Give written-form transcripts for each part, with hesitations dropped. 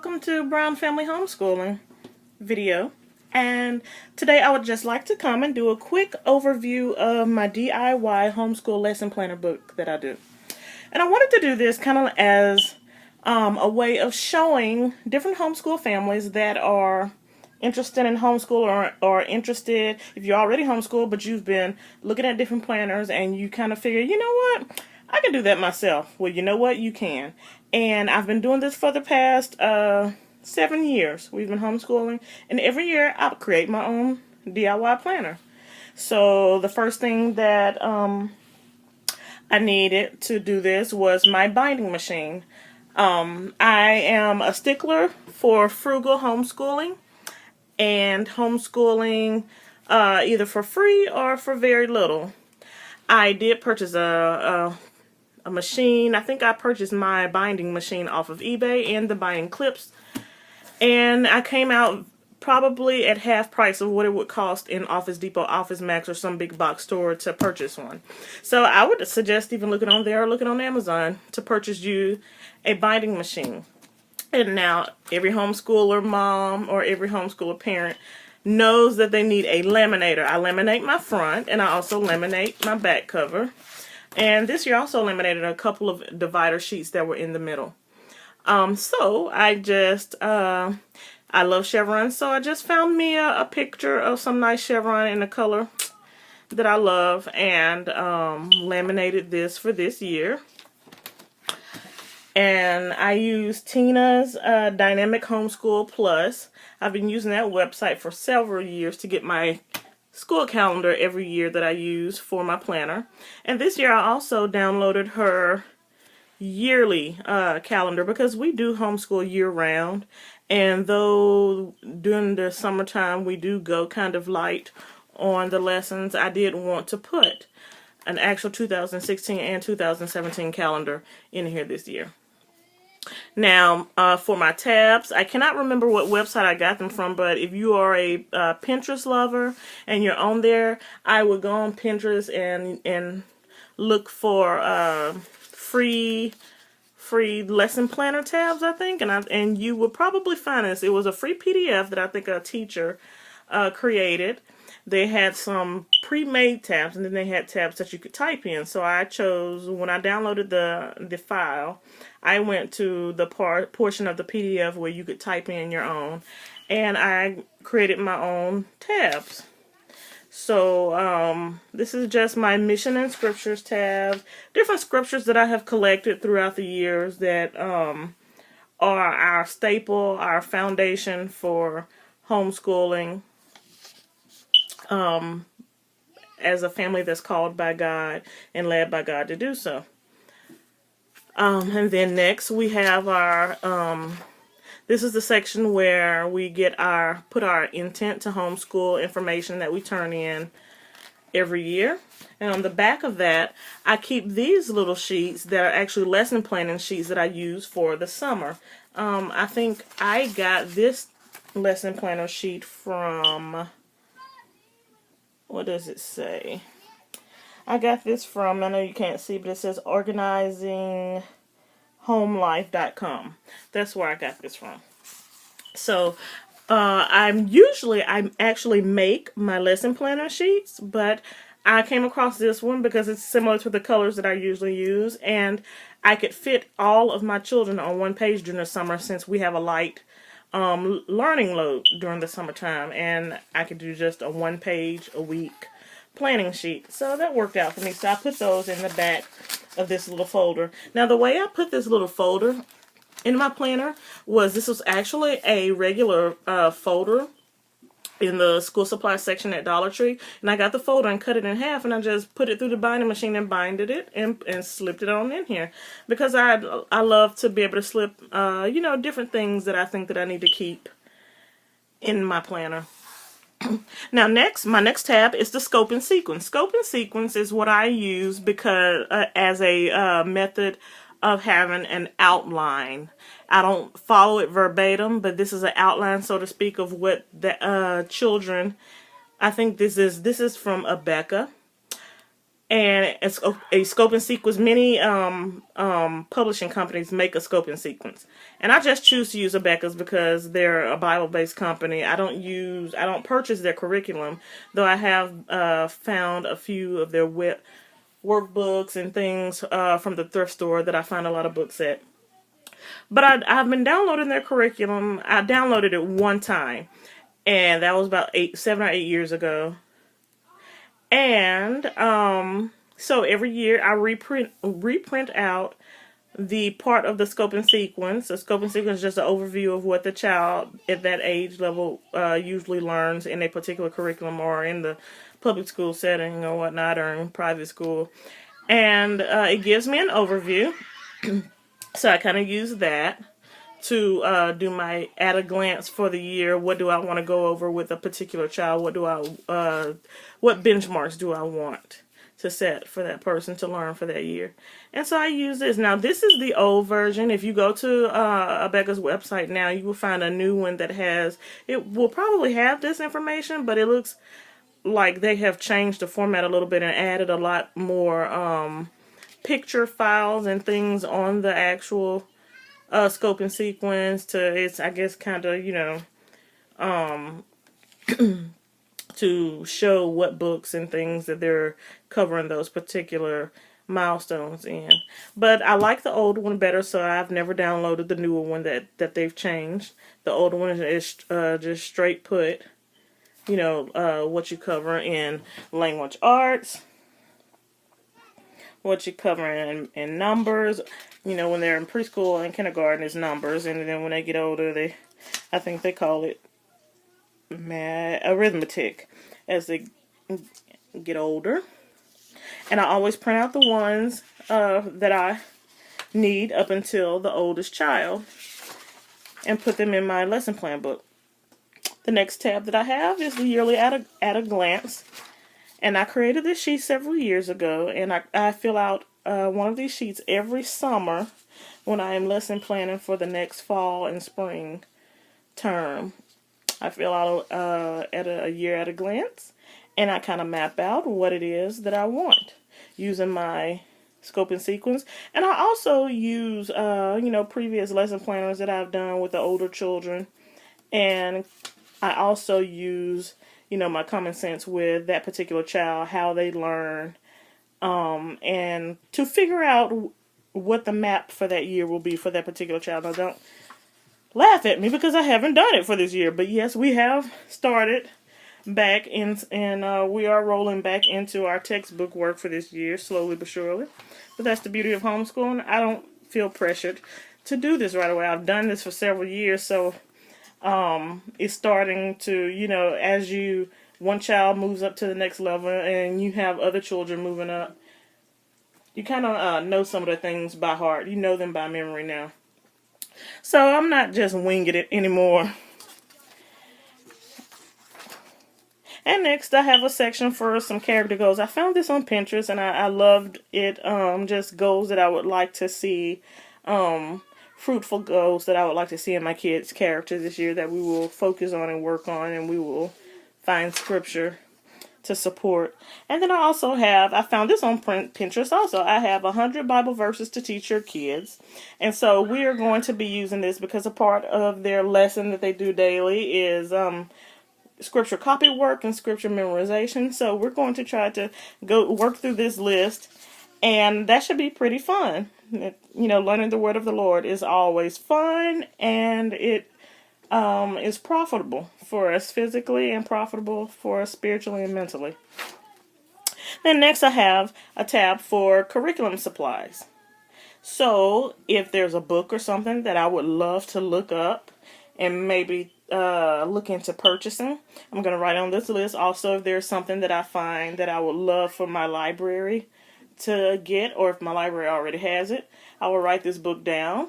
welcome to Brown Family Homeschooling video. And today I would just like to come and do a quick overview of my DIY homeschool lesson planner book that I do. And I wanted to do this kind of as a way of showing different homeschool families that are interested in homeschool or interested, if you're already homeschooled but you've been looking at different planners and you kind of figure, you know what, I can do that myself. Well, you know what, you can. And I've been doing this for the past 7 years. We've been homeschooling, and every year I create my own DIY planner. So the first thing that I needed to do this was my binding machine. I am a stickler for frugal homeschooling and homeschooling either for free or for very little. I did purchase a machine. I think I purchased my binding machine off of eBay and the binding clips, and I came out probably at half price of what it would cost in Office Depot, Office Max, or some big box store to purchase one. So I would suggest even looking on there or looking on Amazon to purchase you a binding machine. And now every homeschooler mom or every homeschooler parent knows that they need a laminator. I laminate my front and I also laminate my back cover. And this year I also laminated a couple of divider sheets that were in the middle. So I just, I love chevrons, so I just found me a picture of some nice chevron in the color that I love and laminated this for this year. And I use Tina's Dynamic Homeschool Plus. I've been using that website for several years to get my school calendar every year that I use for my planner. And this year I also downloaded her yearly calendar because we do homeschool year-round. And though during the summertime we do go kind of light on the lessons, I did want to put an actual 2016 and 2017 calendar in here this year. Now, for my tabs, I cannot remember what website I got them from, but if you are a Pinterest lover and you're on there, I would go on Pinterest and look for free lesson planner tabs, I think, and you will probably find this. It was a free PDF that I think a teacher created. They had some pre-made tabs, and then they had tabs that you could type in. So I chose, when I downloaded the file, I went to the portion of the PDF where you could type in your own, and I created my own tabs. So this is just my Mission and Scriptures tab. Different scriptures that I have collected throughout the years that are our staple, our foundation for homeschooling. As a family that's called by God and led by God to do so. And then next we have our, this is the section where we put our intent to homeschool information that we turn in every year. And on the back of that, I keep these little sheets that are actually lesson planning sheets that I use for the summer. I think I got this lesson planner sheet from, what does it say? I got this from, I know you can't see, but it says organizinghomelife.com. That's where I got this from. So, I actually make my lesson planner sheets, but I came across this one because it's similar to the colors that I usually use, and I could fit all of my children on one page during the summer since we have a light learning load during the summertime, and I could do just a 1 page a week planning sheet. So that worked out for me. So I put those in the back of this little folder. Now the way I put this little folder in my planner was, this was actually a regular folder in the school supply section at Dollar Tree, and I got the folder and cut it in half, and I just put it through the binding machine and binded it and slipped it on in here because I love to be able to slip different things that I think that I need to keep in my planner. Now my next tab is the scope and sequence. Scope and sequence is what I use because as a method of having an outline. I don't follow it verbatim, but this is an outline, so to speak, of what the children, I think this is from Abeka. and it's a scope and sequence. Many publishing companies make a scope and sequence, and I just choose to use Abeka's because they're a Bible-based company. I don't purchase their curriculum, though I have found a few of their workbooks and things from the thrift store that I find a lot of books at. But I've been downloading their curriculum. I downloaded it one time, and that was about 7 or 8 years ago. And so every year I reprint out the part of the scope and sequence. The scope and sequence is just an overview of what the child at that age level usually learns in a particular curriculum, or in the public school setting or whatnot, or in private school. And it gives me an overview. So I kind of use that to do my at a glance for the year. What do I want to go over with a particular child? What benchmarks do I want to set for that person to learn for that year? And so I use this. Now, this is the old version. If you go to Abeka's website now, you will find a new one that it will probably have this information, but it looks like they have changed the format a little bit and added a lot more picture files and things on the actual scope and sequence it's, I guess, kind of, to show what books and things that they're covering those particular milestones in. But I like the old one better, so I've never downloaded the newer one that they've changed. The old one is just straight put, what you cover in language arts, what you cover in numbers. When they're in preschool and kindergarten, it's numbers, and then when they get older, I think they call it arithmetic as they get older. And I always print out the ones that I need up until the oldest child and put them in my lesson plan book. The next tab that I have is the yearly at a glance. And I created this sheet several years ago, and I fill out one of these sheets every summer when I am lesson planning for the next fall and spring term. I fill out a year at a glance, and I kind of map out what it is that I want using my scope and sequence. And I also use previous lesson planners that I've done with the older children, and I also use my common sense with that particular child, how they learn, and to figure out what the map for that year will be for that particular child. Now, don't laugh at me because I haven't done it for this year, but yes, we have started back in, and we are rolling back into our textbook work for this year, slowly but surely. But that's the beauty of homeschooling. I don't feel pressured to do this right away. I've done this for several years, so it's starting to, as one child moves up to the next level and you have other children moving up, you kind of know some of the things by heart. You know them by memory now. So I'm not just winging it anymore. And next I have a section for some character goals. I found this on Pinterest and I loved it. Just goals that I would like to see, fruitful goals that I would like to see in my kids' character this year that we will focus on and work on, and we will find scripture to support. And then I found this on Pinterest also. I have 100 Bible verses to teach your kids. And so we are going to be using this because a part of their lesson that they do daily is scripture copy work and scripture memorization. So we're going to try to go work through this list, and that should be pretty fun. Learning the word of the Lord is always fun, and it is profitable for us physically and profitable for us spiritually and mentally. Then next I have a tab for curriculum supplies. So if there's a book or something that I would love to look up and maybe look into purchasing, I'm going to write on this list. Also, if there's something that I find that I would love for my library to get, or if my library already has it, I will write this book down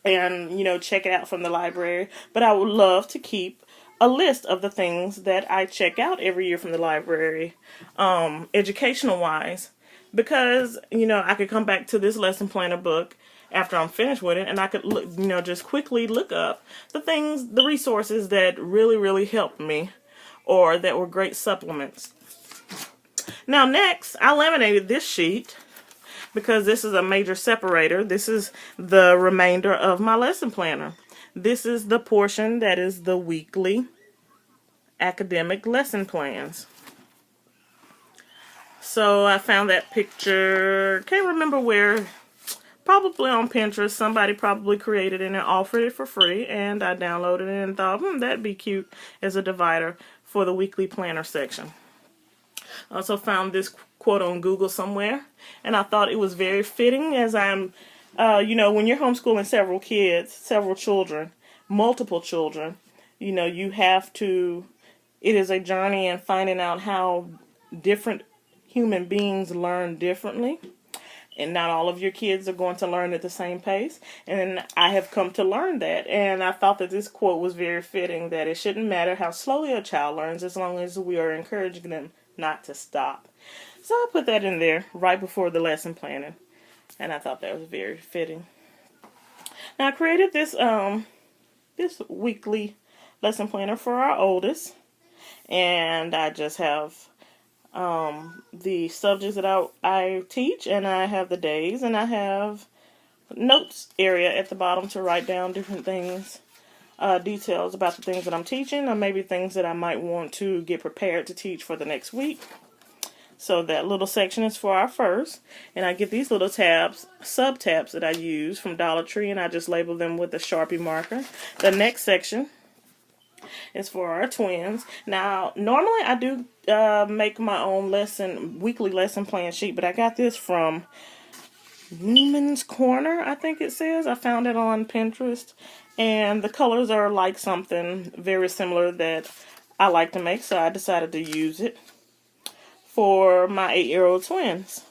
and, check it out from the library. But I would love to keep a list of the things that I check out every year from the library, educational-wise, because, I could come back to this lesson planner book after I'm finished with it, and I could look, just quickly look up the resources that really, really helped me, or that were great supplements. Now next, I laminated this sheet because this is a major separator. This is the remainder of my lesson planner. This is the portion that is the weekly academic lesson plans. So I found that picture, can't remember where, probably on Pinterest. Somebody probably created it and offered it for free, and I downloaded it and thought, that'd be cute as a divider for the weekly planner section. I also found this quote on Google somewhere, and I thought it was very fitting as I'm, when you're homeschooling several kids, several children, multiple children, you have to, it is a journey in finding out how different human beings learn differently. And not all of your kids are going to learn at the same pace. And I have come to learn that. And I thought that this quote was very fitting, that it shouldn't matter how slowly a child learns as long as we are encouraging them not to stop. So I put that in there right before the lesson planning. And I thought that was very fitting. Now I created this this weekly lesson planner for our oldest. And I just have the subjects that I teach, and I have the days, and I have notes area at the bottom to write down different things, details about the things that I'm teaching, or maybe things that I might want to get prepared to teach for the next week. So that little section is for our first, and I get these little tabs, sub-tabs that I use from Dollar Tree, and I just label them with a Sharpie marker. The next section is for our twins. Now, normally I do make my own weekly lesson plan sheet, but I got this from Newman's Corner, I think it says. I found it on Pinterest, and the colors are like something very similar that I like to make, so I decided to use it for my 8-year-old twins.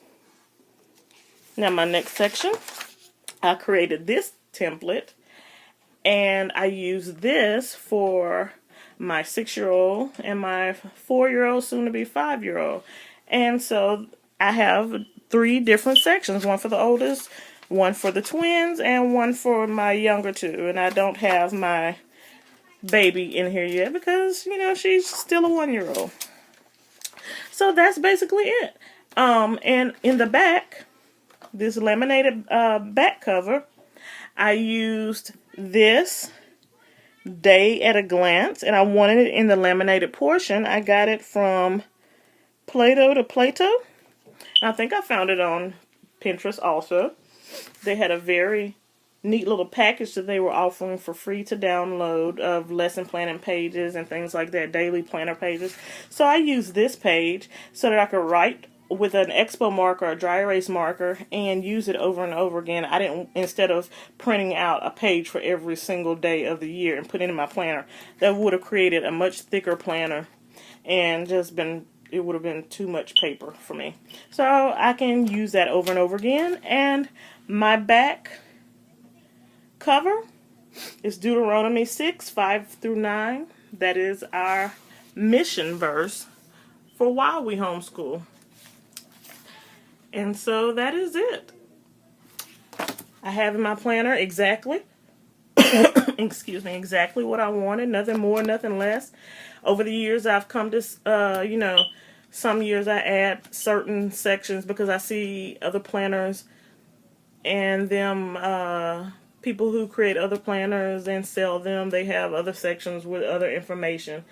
Now, my next section, I created this template, and I use this for my 6-year-old and my 4-year-old, soon to be 5-year-old. And so I have 3 different sections, one for the oldest, one for the twins, and one for my younger 2. And I don't have my baby in here yet because, she's still a 1-year-old. So that's basically it. And in the back, this laminated back cover, I used this Day at a Glance, and I wanted it in the laminated portion. I got it from Play-Doh to Play-Doh. I think I found it on Pinterest also. They had a very neat little package that they were offering for free to download of lesson planning pages and things like that, daily planner pages. So I used this page so that I could write with an expo marker, a dry erase marker, and use it over and over again. I didn't, instead of printing out a page for every single day of the year and putting it in my planner, that would have created a much thicker planner and it would have been too much paper for me. So I can use that over and over again. And my back cover is Deuteronomy 6:5-9. That is our mission verse for while we homeschool. And so that is it. I have in my planner exactly, exactly what I wanted. Nothing more, nothing less. Over the years, I've come to, some years I add certain sections because I see other planners and them, people who create other planners and sell them, they have other sections with other information.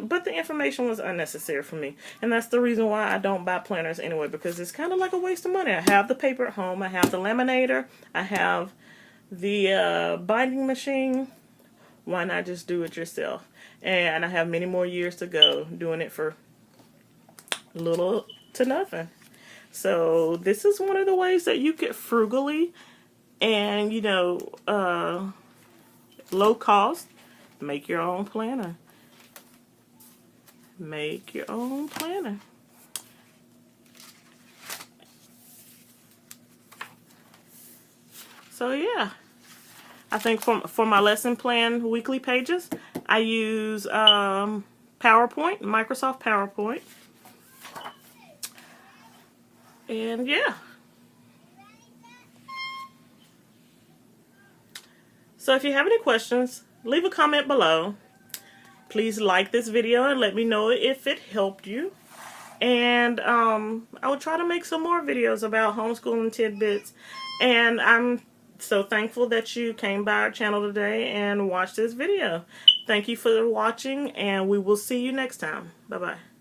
But the information was unnecessary for me. And that's the reason why I don't buy planners anyway, because it's kind of like a waste of money. I have the paper at home. I have the laminator. I have the binding machine. Why not just do it yourself? And I have many more years to go doing it for little to nothing. So this is one of the ways that you could frugally and, low cost, make your own planner. Make your own planner. So yeah, I think for my lesson plan weekly pages, I use PowerPoint, Microsoft PowerPoint. And yeah. So if you have any questions, leave a comment below. Please like this video and let me know if it helped you. And I will try to make some more videos about homeschooling tidbits. And I'm so thankful that you came by our channel today and watched this video. Thank you for watching, and we will see you next time. Bye-bye.